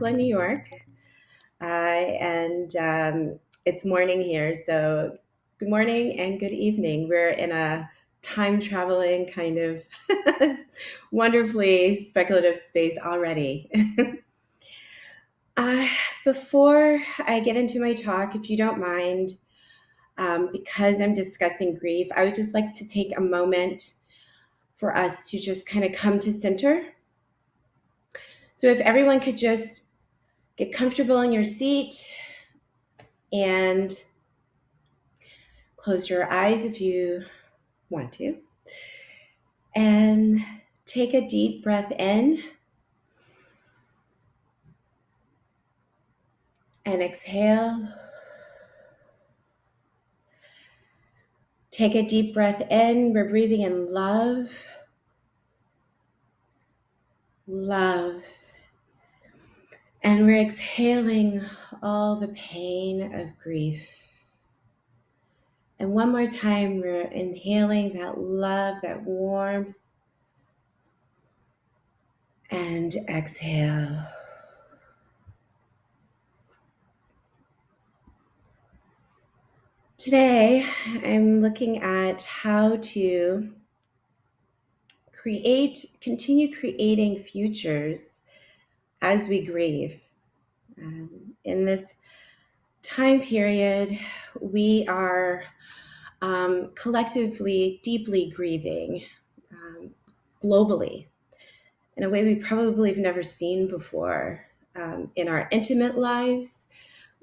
Brooklyn, New York, and it's morning here. So, good morning and good evening. We're in a time traveling kind of wonderfully speculative space already. uh, Before I get into my talk, if you don't mind, because I'm discussing grief, I would just like to take a moment for us to just kind of come to center. So, if everyone could just get comfortable in your seat and close your eyes if you want to. And take a deep breath in and exhale. Take a deep breath in. We're breathing in love. Love. And we're exhaling all the pain of grief. And one more time, we're inhaling that love, that warmth, and exhale. Today, I'm looking at how to continue creating futures as we grieve. In this time period, we are collectively deeply grieving globally in a way we probably have never seen before. In our intimate lives,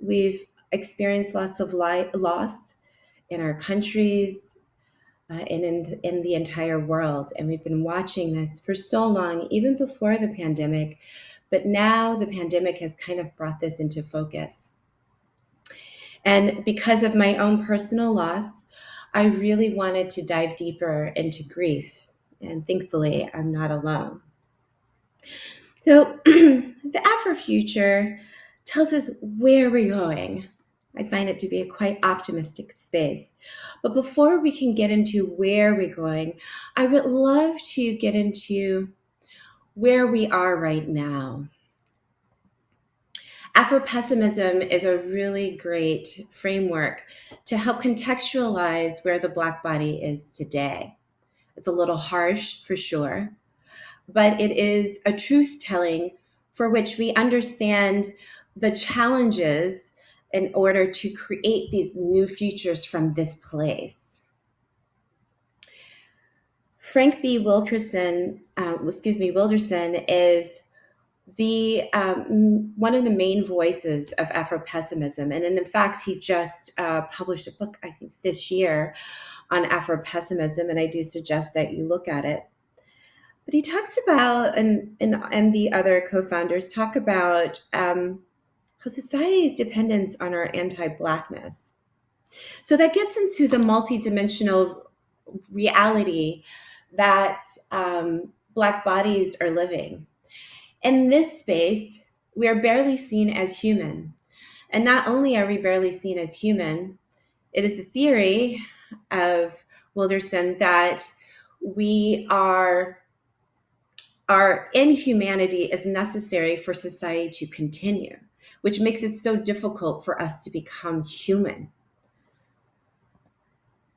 we've experienced lots of loss in our countries, and in the entire world. And we've been watching this for so long, even before the pandemic. But now the pandemic has kind of brought this into focus. And because of my own personal loss, I really wanted to dive deeper into grief. And thankfully, I'm not alone. So the Afrofuture tells us where we're going. I find it to be a quite optimistic space. But before we can get into where we're going, I would love to get into where we are right now. Afropessimism is a really great framework to help contextualize where the Black body is today. It's a little harsh for sure, but it is a truth-telling for which we understand the challenges in order to create these new futures from this place. Frank B. Wilderson is one of the main voices of Afropessimism. And in fact, he just published a book, I think this year, on Afropessimism, and I do suggest that you look at it. But he talks about, and the other co-founders talk about how society's dependence on our anti-Blackness. So that gets into the multidimensional reality that Black bodies are living. In this space, we are barely seen as human. And not only are we barely seen as human, it is a theory of Wilderson that our inhumanity is necessary for society to continue, which makes it so difficult for us to become human.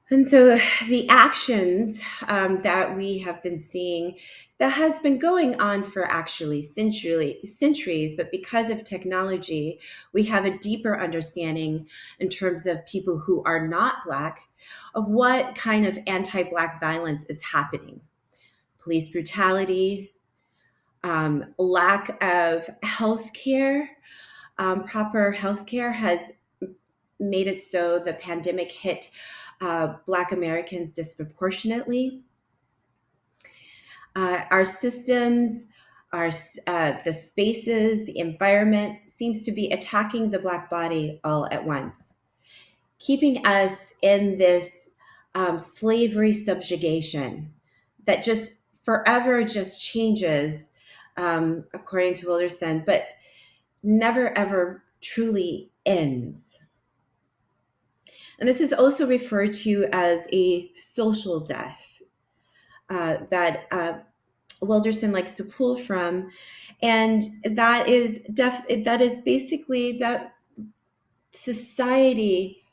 And so the actions that we have been seeing, that has been going on for actually centuries, but because of technology, we have a deeper understanding in terms of people who are not Black of what kind of anti-Black violence is happening. Police brutality, lack of healthcare, proper healthcare has made it so the pandemic hit Black Americans disproportionately. Our systems, the spaces, the environment seems to be attacking the Black body all at once, keeping us in this slavery subjugation that just forever just changes, according to Wilderson, but never ever truly ends. And this is also referred to as a social death that Wilderson likes to pull from. And that is basically that society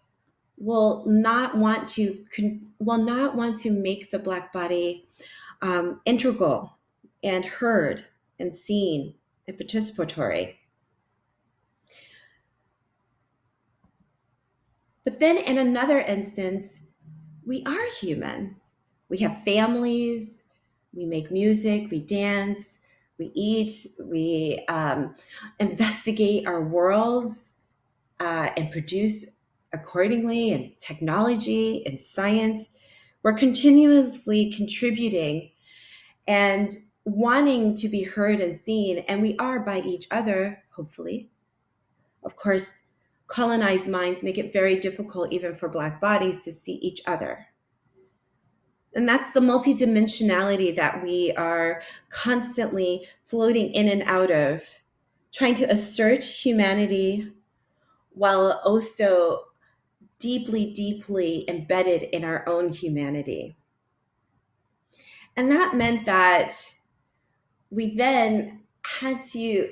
will not want to make the Black body integral and heard and seen and participatory. But then in another instance, we are human. We have families, we make music, we dance, we eat, we investigate our worlds and produce accordingly in technology and science. We're continuously contributing and wanting to be heard and seen, and we are by each other, hopefully. Of course, colonized minds make it very difficult even for Black bodies to see each other. And that's the multidimensionality that we are constantly floating in and out of, trying to assert humanity while also deeply, deeply embedded in our own humanity. And that meant that we then had to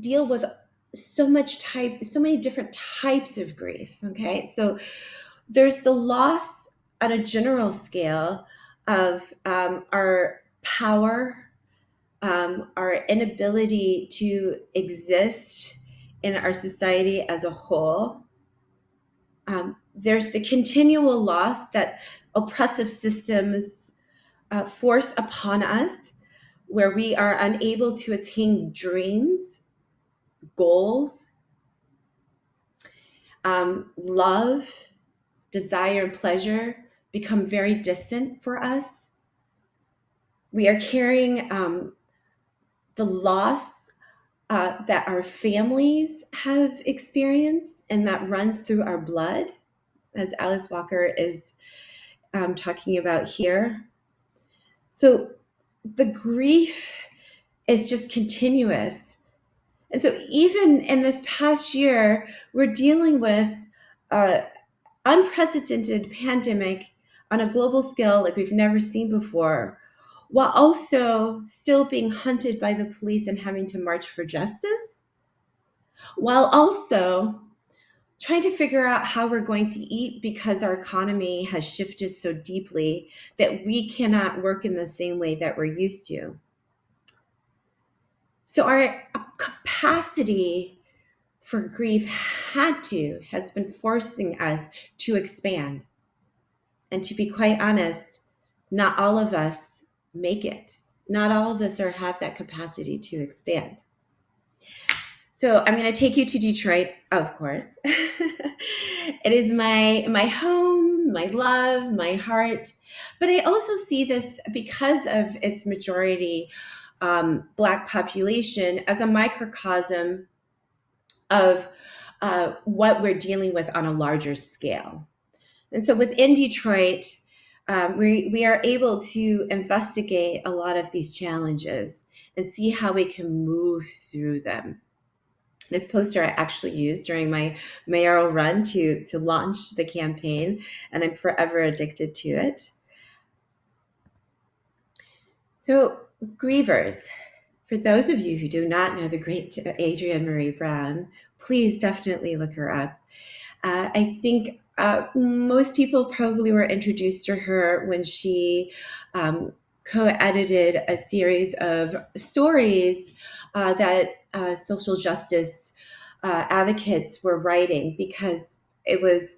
deal with so many different types of grief. Okay. So there's the loss on a general scale of our power, our inability to exist in our society as a whole. There's the continual loss that oppressive systems force upon us, where we are unable to attain dreams, goals, love, desire, and pleasure become very distant for us. We are carrying the loss that our families have experienced, and that runs through our blood, as Alice Walker is talking about here. So the grief is just continuous. And so even in this past year, we're dealing with an unprecedented pandemic on a global scale like we've never seen before, while also still being hunted by the police and having to march for justice, while also trying to figure out how we're going to eat because our economy has shifted so deeply that we cannot work in the same way that we're used to. So our capacity for grief has been forcing us to expand. And to be quite honest, not all of us make it. Not all of us have that capacity to expand. So I'm going to take you to Detroit, of course. It is my home, my love, my heart. But I also see this, because of its majority Black population, as a microcosm of what we're dealing with on a larger scale. And so within Detroit, we are able to investigate a lot of these challenges and see how we can move through them. This poster I actually used during my mayoral run to launch the campaign, and I'm forever addicted to it. So, grievers, for those of you who do not know the great Adrienne Maree Brown, please definitely look her up. I think most people probably were introduced to her when she co-edited a series of stories that social justice advocates were writing, because it was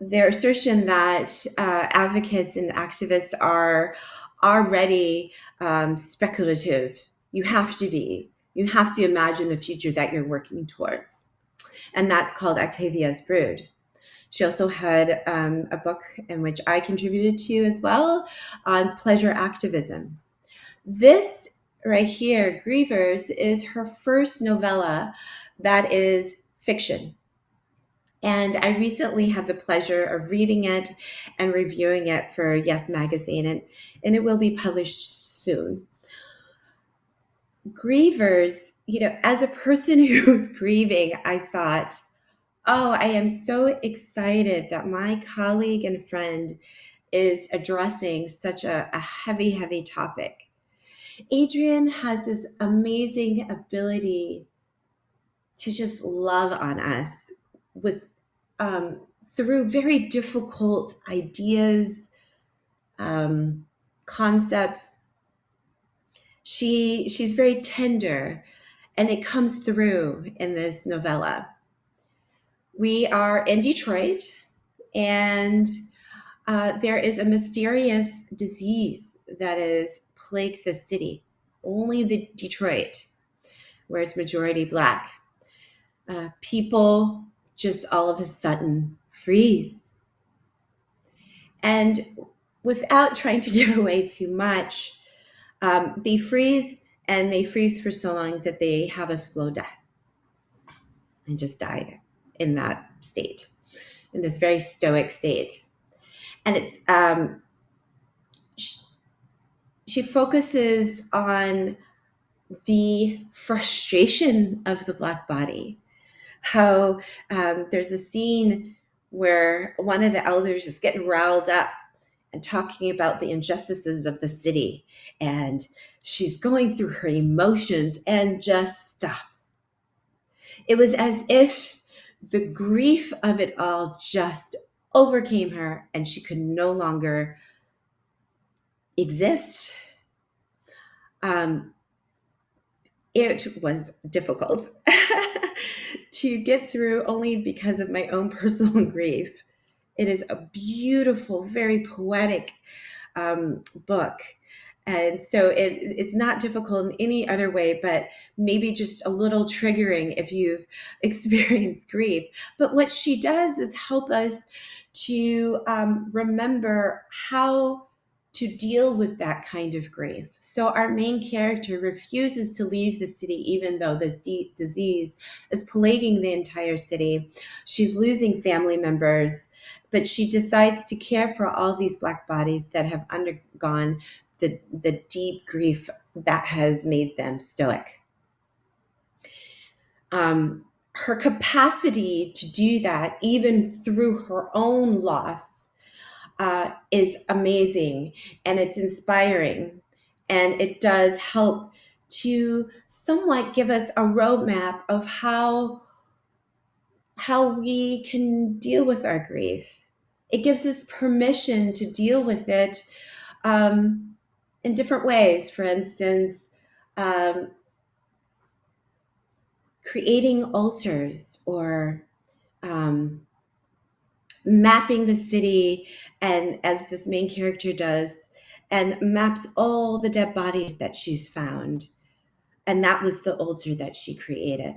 their assertion that advocates and activists are already speculative. You have to be. You have to imagine the future that you're working towards. And that's called Octavia's Brood. She also had a book in which I contributed to as well, on pleasure activism. This right here, Grievers, is her first novella that is fiction. And I recently had the pleasure of reading it and reviewing it for Yes Magazine, and it will be published soon. Grievers, as a person who's grieving, I thought, oh, I am so excited that my colleague and friend is addressing such a heavy, heavy topic. Adrian has this amazing ability to just love on us with through very difficult ideas, concepts. She's very tender, and it comes through in this novella. We are in Detroit, and there is a mysterious disease that has plagued the city. Only the Detroit, where it's majority Black. People just all of a sudden freeze. And without trying to give away too much, they freeze, and they freeze for so long that they have a slow death and just die in that state, in this very stoic state. And it's she focuses on the frustration of the Black body. How there's a scene where one of the elders is getting riled up and talking about the injustices of the city, and she's going through her emotions and just stops. It was as if the grief of it all just overcame her, and she could no longer exist. It was difficult to get through only because of my own personal grief. It is a beautiful, very poetic book. And so it's not difficult in any other way, but maybe just a little triggering if you've experienced grief. But what she does is help us to remember how to deal with that kind of grief. So our main character refuses to leave the city, even though this disease is plaguing the entire city. She's losing family members, but she decides to care for all these Black bodies that have undergone the deep grief that has made them stoic. Her capacity to do that, even through her own loss, is amazing, and it's inspiring, and it does help to somewhat give us a roadmap of how we can deal with our grief. It gives us permission to deal with it in different ways. For instance, creating altars, or mapping the city, and as this main character does, and maps all the dead bodies that she's found. And that was the altar that she created.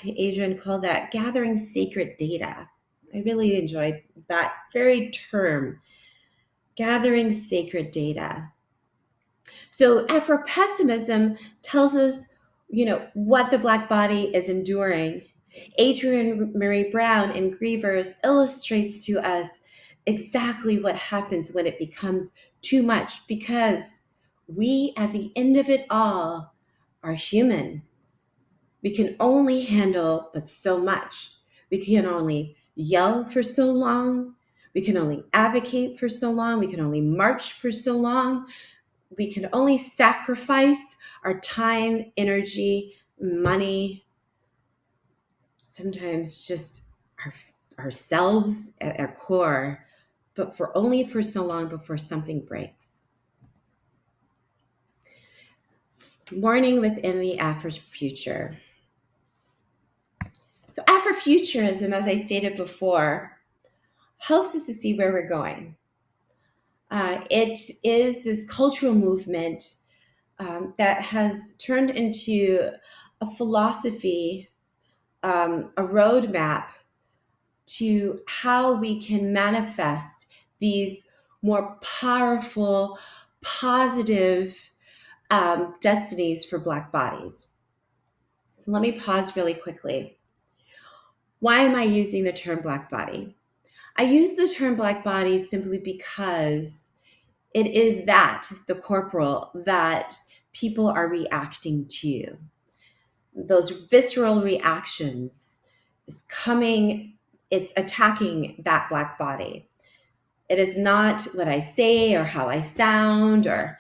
Adrian called that gathering sacred data. I really enjoyed that very term, gathering sacred data. So Afropessimism tells us, what the Black body is enduring. Adrienne Maree Brown in Grievers illustrates to us exactly what happens when it becomes too much, because we, at the end of it all, are human. We can only handle but so much. We can only yell for so long. We can only advocate for so long. We can only march for so long. We can only sacrifice our time, energy, money, sometimes just ourselves at our core, but only for so long before something breaks. Mourning within the Afrofuture. So Afrofuturism, as I stated before, helps us to see where we're going. It is this cultural movement that has turned into a philosophy, a roadmap to how we can manifest these more powerful, positive destinies for Black bodies. So let me pause really quickly. Why am I using the term Black body? I use the term Black body simply because it is the corporal, that people are reacting to. Those visceral reactions it's attacking that Black body. It is not what I say or how I sound or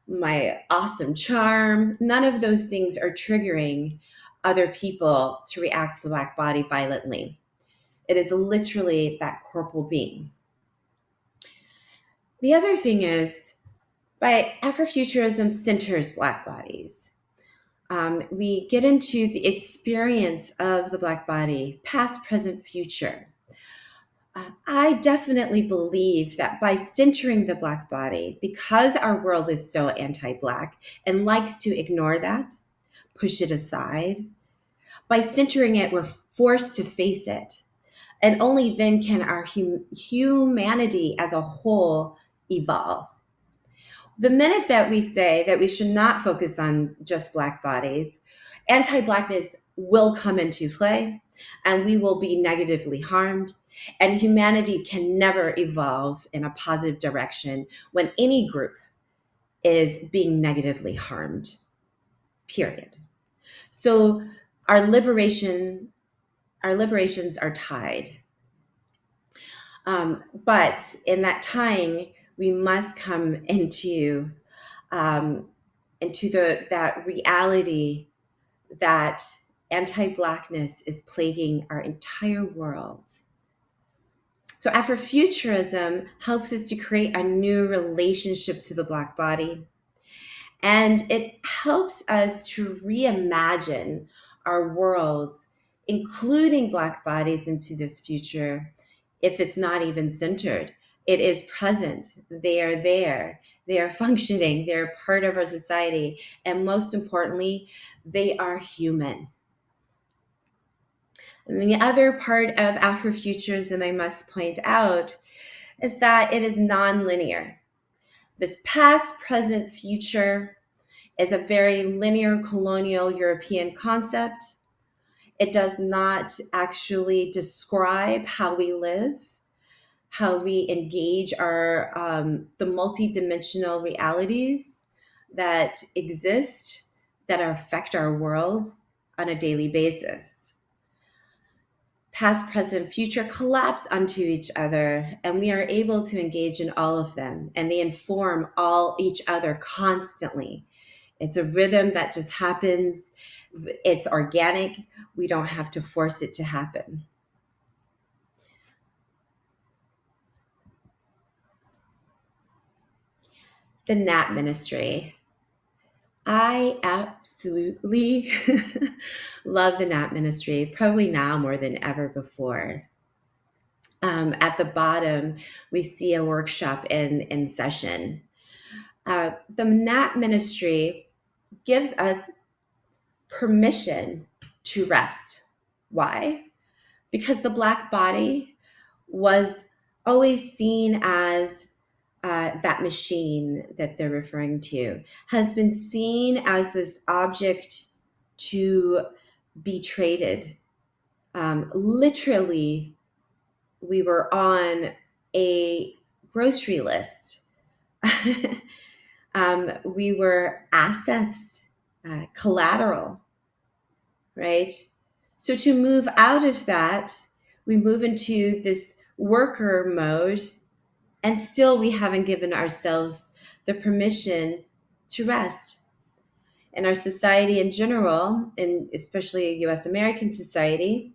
my awesome charm. None of those things are triggering other people to react to the Black body violently. It is literally that corporal being. The other thing is, by Afrofuturism centers Black bodies. We get into the experience of the Black body, past, present, future. I definitely believe that by centering the Black body, because our world is so anti-Black and likes to ignore that, push it aside, by centering it, we're forced to face it. And only then can our humanity as a whole evolve. The minute that we say that we should not focus on just Black bodies, anti-Blackness will come into play and we will be negatively harmed. And humanity can never evolve in a positive direction when any group is being negatively harmed, period. So our liberations are tied. But in that tying, we must come into that reality that anti-Blackness is plaguing our entire world. So Afrofuturism helps us to create a new relationship to the Black body. And it helps us to reimagine our worlds, including Black bodies into this future, if it's not even centered. It is present. They are there. They are functioning. They're part of our society. And most importantly, they are human. And the other part of Afrofuturism I must point out is that it is nonlinear. This past, present, future is a very linear colonial European concept. It does not actually describe how we live, how we engage our the multidimensional realities that exist, that affect our world on a daily basis. Past, present, future collapse onto each other, and we are able to engage in all of them, and they inform all each other constantly. It's a rhythm that just happens. It's organic. We don't have to force it to happen. The Nat Ministry. I absolutely love the Nat Ministry, probably now more than ever before. At the bottom, we see a workshop in session. The Nat Ministry gives us permission to rest. Why? Because the Black body was always seen as that machine that they're referring to, has been seen as this object to be traded. Literally, we were on a grocery list. We were assets, collateral, right? So to move out of that, we move into this worker mode, and still we haven't given ourselves the permission to rest. In our society in general, and especially US American society,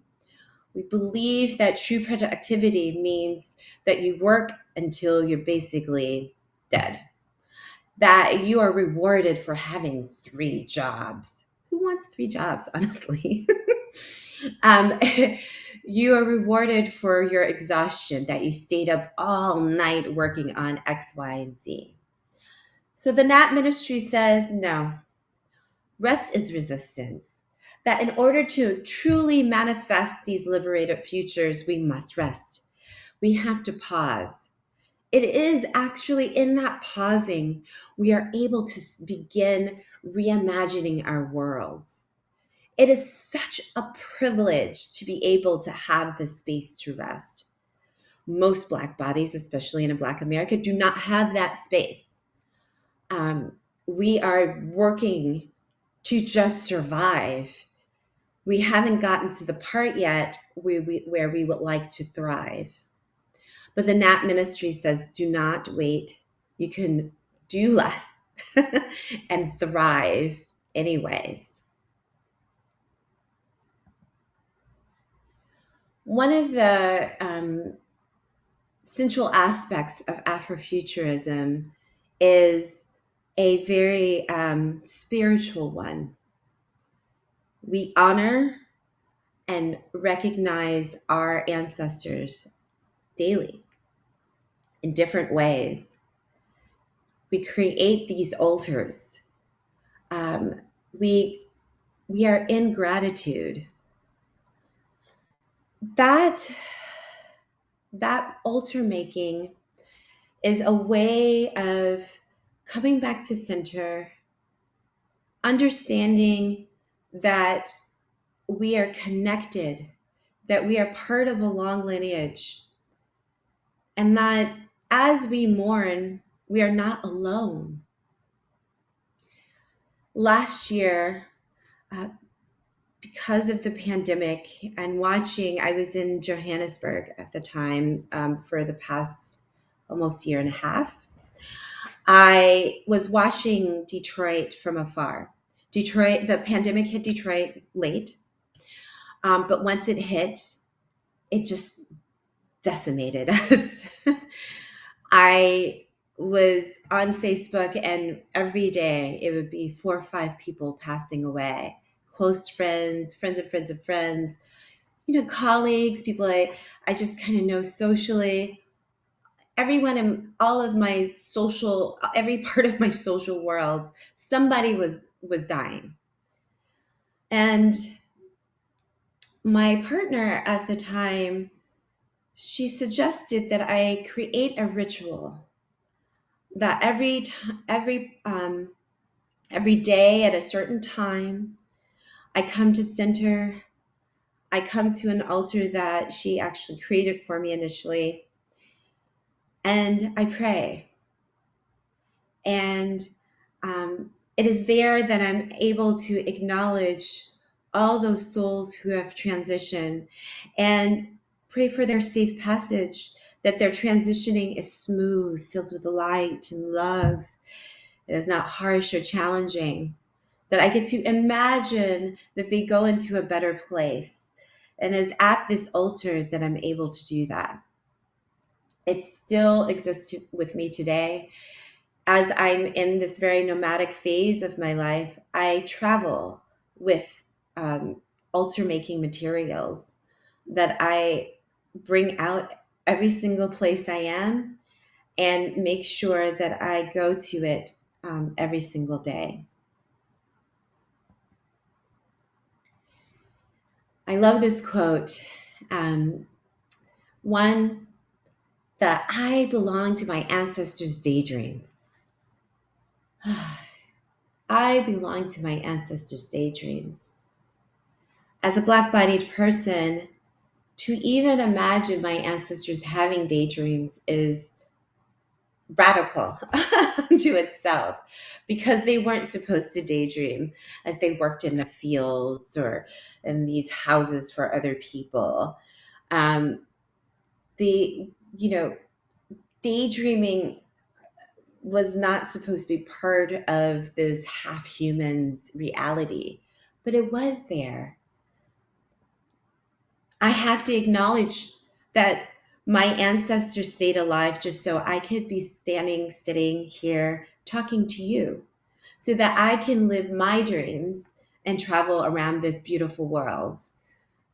we believe that true productivity means that you work until you're basically dead, that you are rewarded for having 3 jobs. Who wants 3 jobs, honestly? You are rewarded for your exhaustion, that you stayed up all night working on X, Y, and Z. So the Nat Ministry says, no, rest is resistance. That in order to truly manifest these liberated futures, we must rest. We have to pause. It is actually in that pausing, we are able to begin reimagining our worlds. It is such a privilege to be able to have the space to rest. Most Black bodies, especially in a Black America, do not have that space. We are working to just survive. We haven't gotten to the part yet where we would like to thrive. But the Nat Ministry says, do not wait. You can do less. and thrive anyways. One of the central aspects of Afrofuturism is a very spiritual one. We honor and recognize our ancestors daily in different ways. We create these altars. Um, we we are in gratitude. That that altar making is a way of coming back to center, understanding that we are connected, that we are part of a long lineage, and that as we mourn, we are not alone. Last year, uh, because of the pandemic and watching, I was in Johannesburg at the time for the past almost year and a half. I was watching Detroit from afar. Detroit, the pandemic hit Detroit late, but once it hit, it just decimated us. I was on Facebook, and every day it would be 4 or 5 people passing away, close friends, friends of friends of friends, colleagues, people I just kind of know socially. Everyone in all of my social, every part of my social world, somebody was dying. And my partner at the time, she suggested that I create a ritual that every day at a certain time, I come to center. I come to an altar that she actually created for me initially, and I pray. And it is there that I'm able to acknowledge all those souls who have transitioned and pray for their safe passage, that their transitioning is smooth, filled with light and love. It is not harsh or challenging, that I get to imagine that they go into a better place. And it's at this altar that I'm able to do that. It still exists with me today. As I'm in this very nomadic phase of my life, I travel with altar making materials that I bring out every single place I am and make sure that I go to it every single day. I love this quote. One, that I belong to my ancestors' daydreams. I belong to my ancestors' daydreams. As a Black-bodied person, to even imagine my ancestors having daydreams is radical to itself, because they weren't supposed to daydream as they worked in the fields or in these houses for other people. The daydreaming was not supposed to be part of this half human's reality, but it was there. I have to acknowledge that my ancestors stayed alive just so I could be sitting here talking to you, so that I can live my dreams and travel around this beautiful world,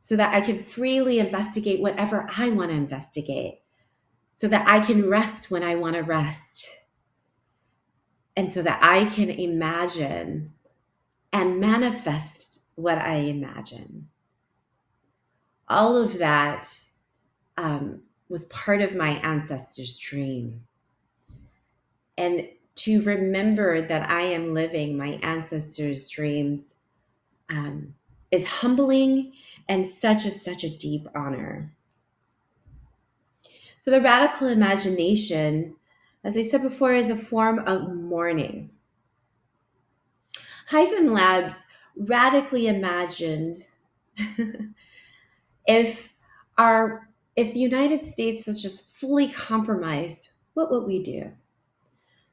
so that I can freely investigate whatever I want to investigate, so that I can rest when I want to rest, and so that I can imagine and manifest what I imagine. All of that was part of my ancestors' dream. And to remember that I am living my ancestors' dreams is humbling and such a deep honor. So the radical imagination, as I said before, is a form of mourning. Hyphen Labs radically imagined if if the United States was just fully compromised, what would we do?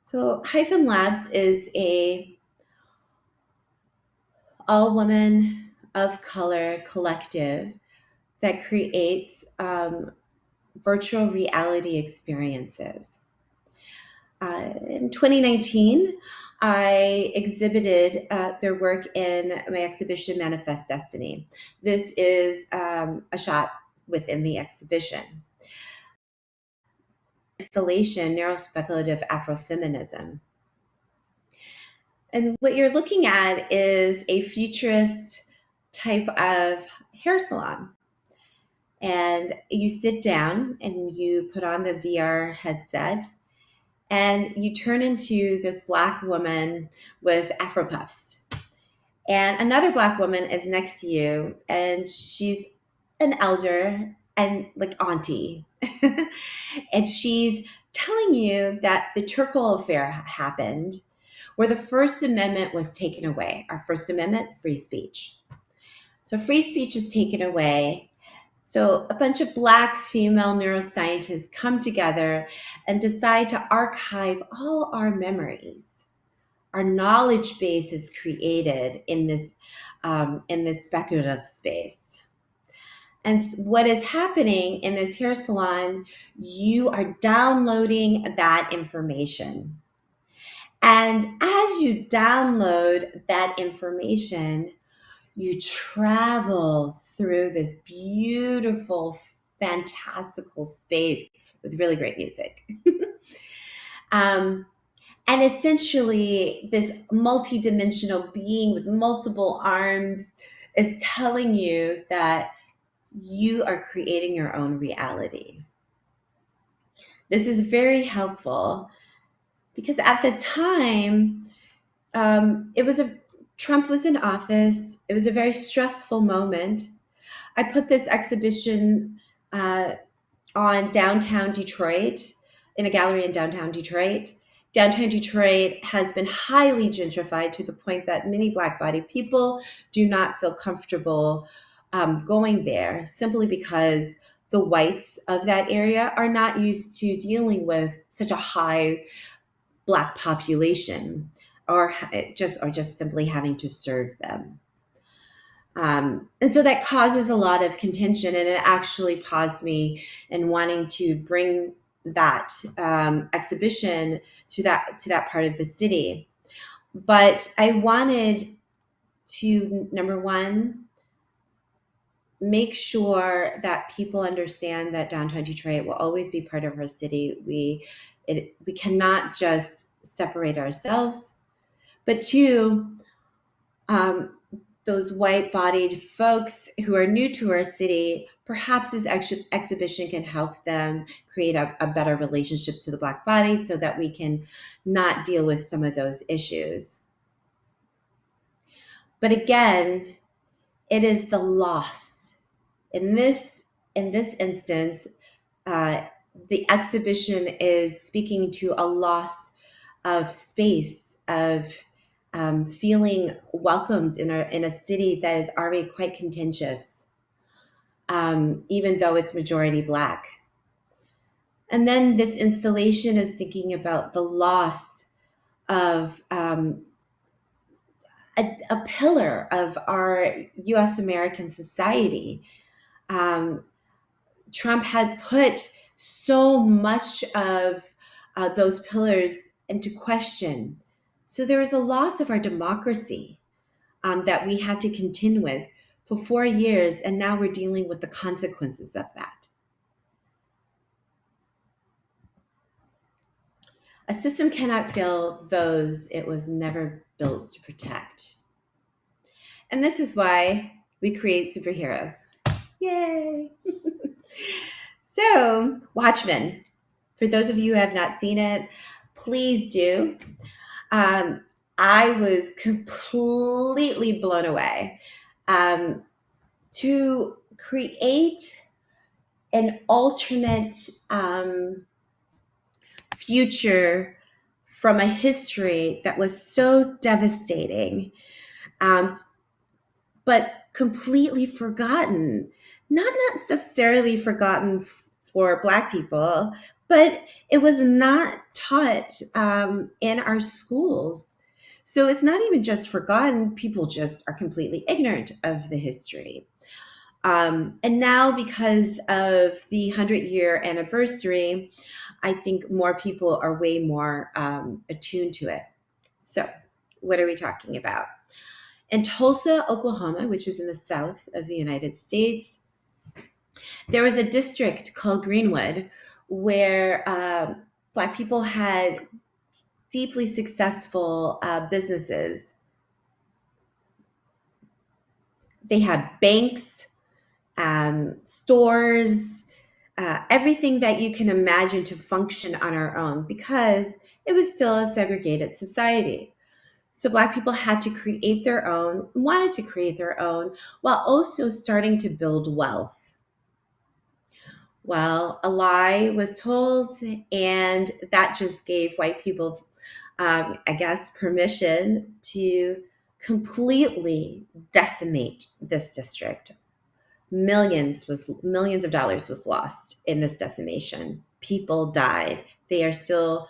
So Hyphen Labs is a all-woman of color collective that creates virtual reality experiences. In 2019, I exhibited their work in my exhibition, Manifest Destiny. This is a shot within the exhibition. Installation, Neurospeculative Afrofeminism. And what you're looking at is a futurist type of hair salon. And you sit down and you put on the VR headset and you turn into this Black woman with Afro puffs. And another Black woman is next to you, and she's an elder and like auntie. And she's telling you that the Turkle affair happened, where the First Amendment was taken away. Our First Amendment, free speech. So free speech is taken away. So a bunch of Black female neuroscientists come together and decide to archive all our memories. Our knowledge base is created in this speculative space. And what is happening in this hair salon, you are downloading that information. And as you download that information, you travel through this beautiful, fantastical space with really great music. And essentially, this multidimensional being with multiple arms is telling you that you are creating your own reality. This is very helpful because at the time, Trump was in office. It was a very stressful moment. I put this exhibition on downtown Detroit, in a gallery in downtown Detroit. Downtown Detroit has been highly gentrified to the point that many Black-bodied people do not feel comfortable going there, simply because the whites of that area are not used to dealing with such a high Black population, or just simply having to serve them. And so that causes a lot of contention, and it actually paused me in wanting to bring that exhibition to that part of the city. But I wanted to, number one, make sure that people understand that downtown Detroit will always be part of our city. We cannot just separate ourselves. But two, those white-bodied folks who are new to our city, perhaps this exhibition can help them create a better relationship to the Black body so that we can not deal with some of those issues. But again, it is the loss. In this instance, the exhibition is speaking to a loss of space, of feeling welcomed in a city that is already quite contentious, even though it's majority Black. And then this installation is thinking about the loss of a pillar of our U.S. American society. Trump had put so much of those pillars into question. So there was a loss of our democracy that we had to contend with for 4 years, and now we're dealing with the consequences of that. A system cannot fail those it was never built to protect. And this is why we create superheroes. Yay! So, Watchmen. For those of you who have not seen it, please do. I was completely blown away to create an alternate future from a history that was so devastating, but completely forgotten. Not necessarily forgotten for Black people, but it was not taught in our schools. So it's not even just forgotten. People just are completely ignorant of the history. And now, because of the 100-year anniversary, I think more people are way more attuned to it. So, what are we talking about? In Tulsa, Oklahoma, which is in the south of the United States, there was a district called Greenwood where Black people had deeply successful businesses. They had banks, stores, everything that you can imagine to function on our own, because it was still a segregated society. So Black people had to create their own, wanted to create their own, while also starting to build wealth. Well, a lie was told, and that just gave white people, I guess, permission to completely decimate this district. Millions of dollars was lost in this decimation. People died. They are still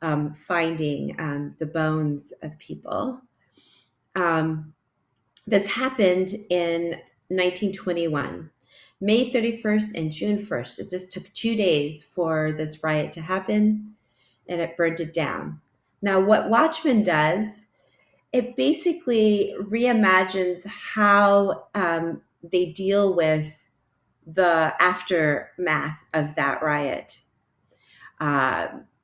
finding the bones of people. This happened in 1921. May 31st and June 1st. It just took 2 days for this riot to happen, and it burnt it down. Now, what Watchmen does, it basically reimagines how they deal with the aftermath of that riot.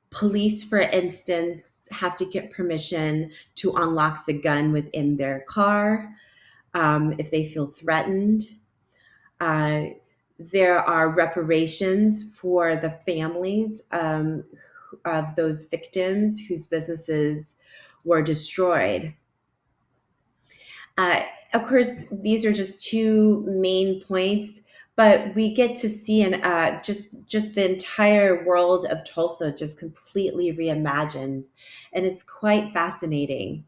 Police, for instance, have to get permission to unlock the gun within their car if they feel threatened. There are reparations for the families of those victims whose businesses were destroyed. Of course, these are just two main points, but we get to see just the entire world of Tulsa just completely reimagined, and it's quite fascinating.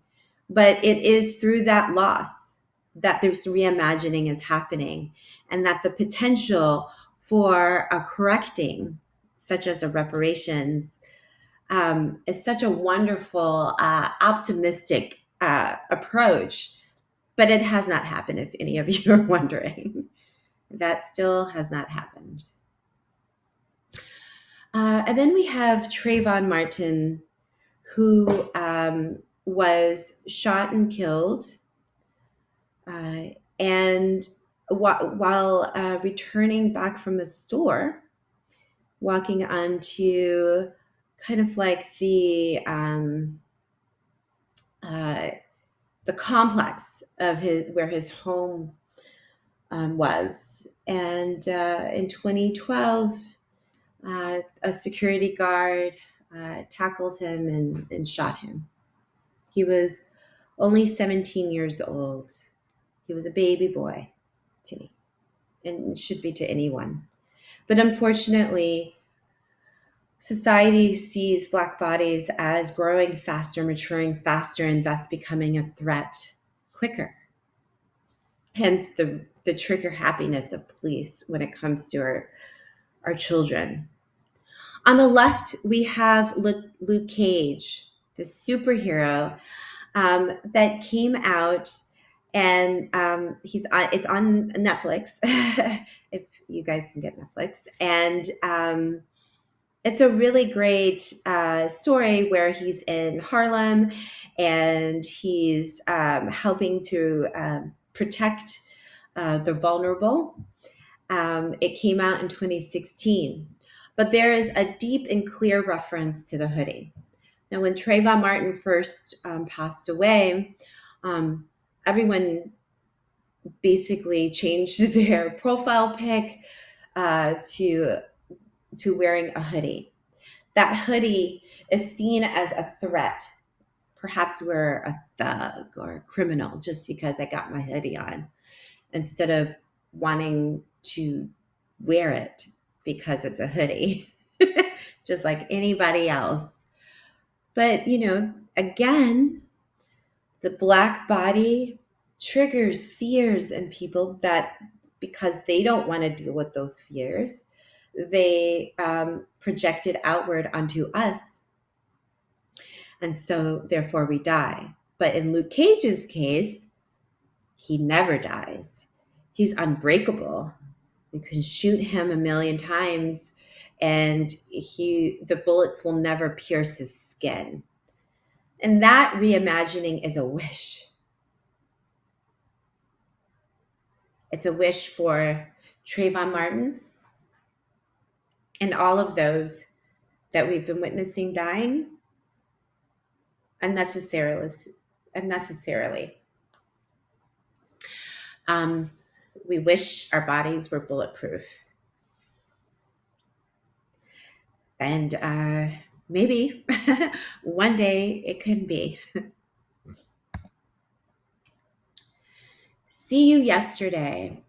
But it is through that loss that this reimagining is happening, and that the potential for a correcting, such as a reparations, is such a wonderful, optimistic approach. But it has not happened, if any of you are wondering. That still has not happened. And then we have Trayvon Martin, who was shot and killed. And while returning back from a store, walking onto kind of like the complex of where his home was. And in 2012, a security guard tackled him and shot him. He was only 17 years old. He was a baby boy to me, and should be to anyone. But unfortunately, society sees Black bodies as growing faster, maturing faster, and thus becoming a threat quicker. Hence the trigger happiness of police when it comes to our children. On the left, we have Luke Cage, the superhero that came out, and it's on Netflix, if you guys can get Netflix. And it's a really great story where he's in Harlem, and he's helping to protect the vulnerable. It came out in 2016. But there is a deep and clear reference to the hoodie. Now, when Trayvon Martin first passed away, everyone basically changed their profile pic to wearing a hoodie. That hoodie is seen as a threat. Perhaps we're a thug or a criminal just because I got my hoodie on, instead of wanting to wear it because it's a hoodie, just like anybody else. But, again, the Black body triggers fears in people that, because they don't want to deal with those fears, they project it outward onto us And so therefore we die. But in Luke Cage's case, he never dies. He's unbreakable. You can shoot him 1,000,000 times and the bullets will never pierce his skin. And that reimagining is a wish. It's a wish for Trayvon Martin and all of those that we've been witnessing dying unnecessarily. We wish our bodies were bulletproof. And maybe one day it could be. See You Yesterday.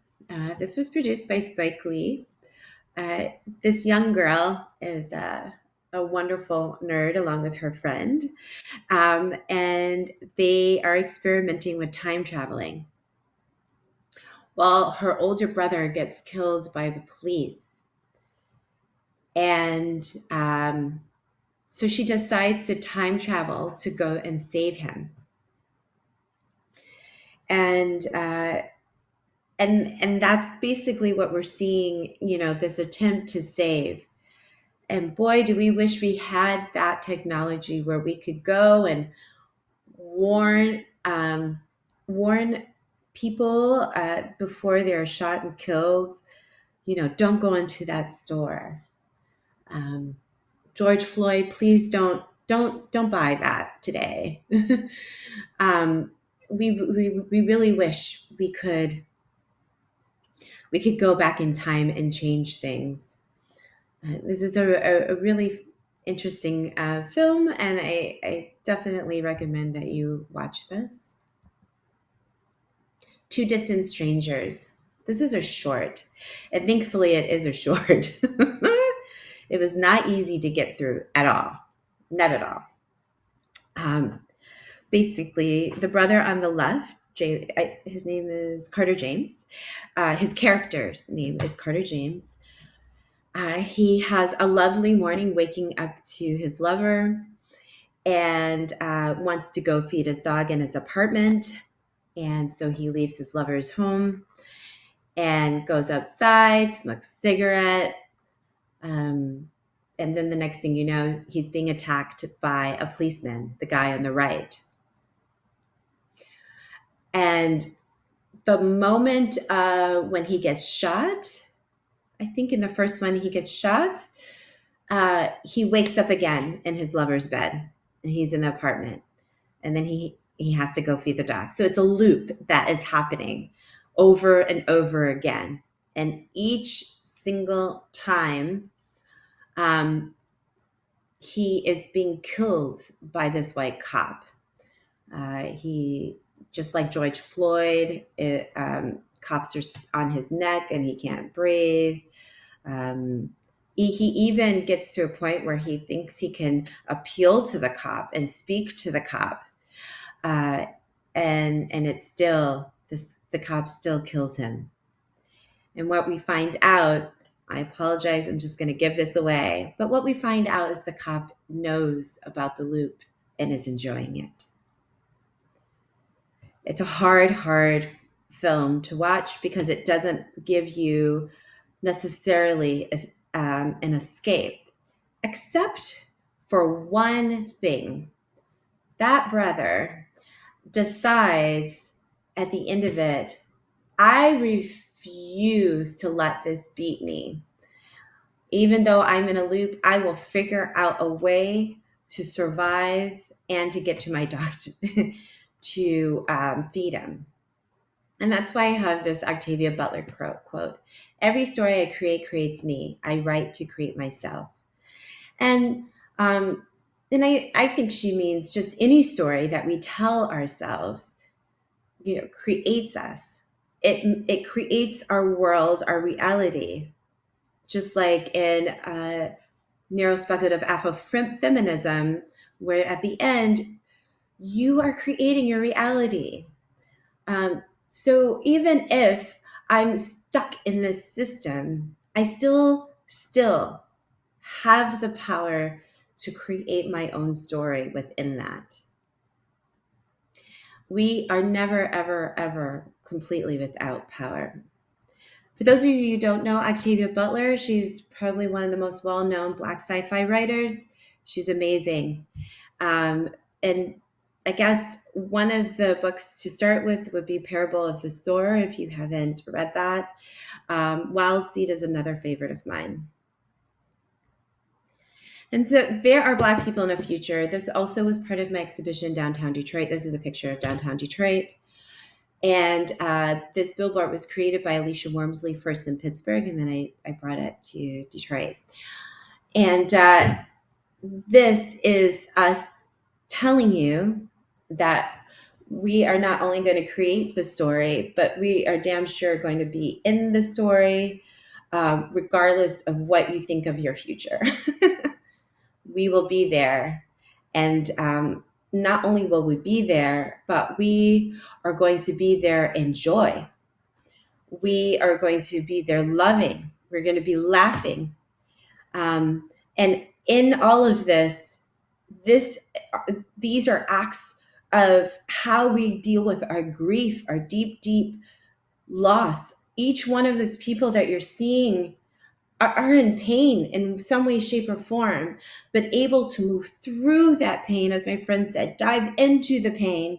This was produced by Spike Lee. This young girl is a wonderful nerd along with her friend. And they are experimenting with time traveling. Well, her older brother gets killed by the police. And so she decides to time travel to go and save him. And that's basically what we're seeing, this attempt to save. And boy, do we wish we had that technology where we could go and warn people before they're shot and killed. Don't go into that store. George Floyd, please don't buy that today. We really wish we could go back in time and change things. This is a really interesting film, and I definitely recommend that you watch this. Two Distant Strangers. This is a short, and thankfully it is a short. It was not easy to get through at all. Not at all. Basically, the brother on the left, his name is Carter James. His character's name is Carter James. He has a lovely morning waking up to his lover and wants to go feed his dog in his apartment. And so he leaves his lover's home and goes outside, smokes a cigarette. And then the next thing you know, he's being attacked by a policeman, the guy on the right. And the moment when he gets shot, I think in the first one he gets shot, he wakes up again in his lover's bed, and he's in the apartment. And then he has to go feed the dog. So it's a loop that is happening over and over again. And each single time, he is being killed by this white cop. He, just like George Floyd, cops are on his neck and he can't breathe. He even gets to a point where he thinks he can appeal to the cop and speak to the cop. And it's still, the cop still kills him. And what we find out, I apologize, I'm just going to give this away. But what we find out is the cop knows about the loop and is enjoying it. It's a hard film to watch because it doesn't give you necessarily an escape, except for one thing. That brother decides at the end of it, I refuse to let this beat me. Even though I'm in a loop, I will figure out a way to survive and to get to my dog to feed him. And that's why I have this Octavia Butler quote. Every story I create creates me. I write to create myself. And I think she means just any story that we tell ourselves, creates us. It creates our world, our reality. Just like in neurospeculative Afrofeminism, where at the end, you are creating your reality. So even if I'm stuck in this system, I still have the power to create my own story within that. We are never, ever, ever completely without power. For those of you who don't know Octavia Butler, she's probably one of the most well-known Black sci-fi writers. She's amazing. And I guess one of the books to start with would be Parable of the Sower, if you haven't read that. Wild Seed is another favorite of mine. And so there are Black people in the future. This also was part of my exhibition downtown Detroit. This is a picture of downtown Detroit. And this billboard was created by Alicia Wormsley first in Pittsburgh, and then I brought it to Detroit. And this is us telling you that we are not only going to create the story, but we are damn sure going to be in the story, regardless of what you think of your future. We will be there. And not only will we be there, but we are going to be there in joy. We are going to be there loving. We're going to be laughing. And in all of this, these are acts of how we deal with our grief, our deep, deep loss. Each one of those people that you're seeing are in pain in some way, shape, or form, but able to move through that pain, as my friend said, dive into the pain.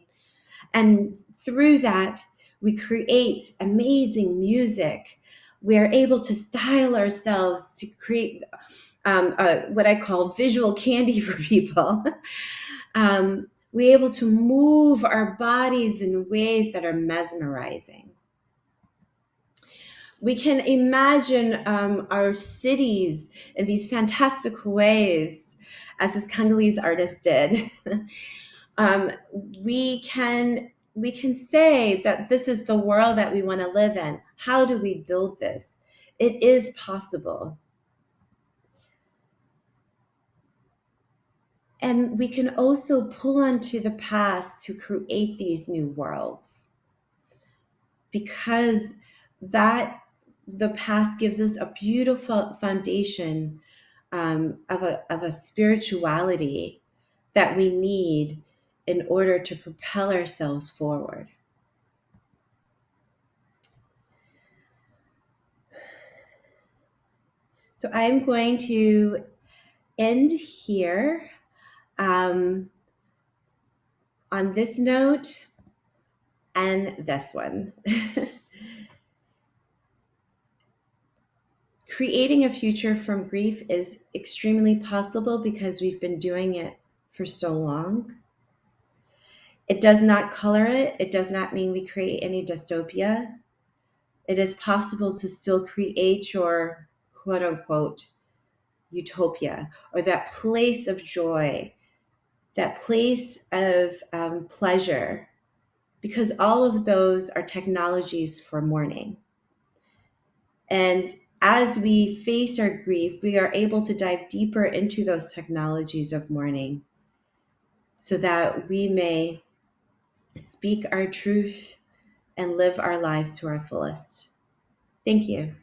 And through that, we create amazing music. We are able to style ourselves to create what I call visual candy for people. We're able to move our bodies in ways that are mesmerizing. We can imagine our cities in these fantastical ways, as this Congolese artist did. We can say that this is the world that we want to live in. How do we build this? It is possible. And we can also pull onto the past to create these new worlds, because the past gives us a beautiful foundation of a spirituality that we need in order to propel ourselves forward. So I'm going to end here on this note and this one. Creating a future from grief is extremely possible because we've been doing it for so long. It does not color it. It does not mean we create any dystopia. It is possible to still create your quote unquote utopia, or that place of joy, that place of pleasure, because all of those are technologies for mourning. And as we face our grief, we are able to dive deeper into those technologies of mourning so that we may speak our truth and live our lives to our fullest. Thank you.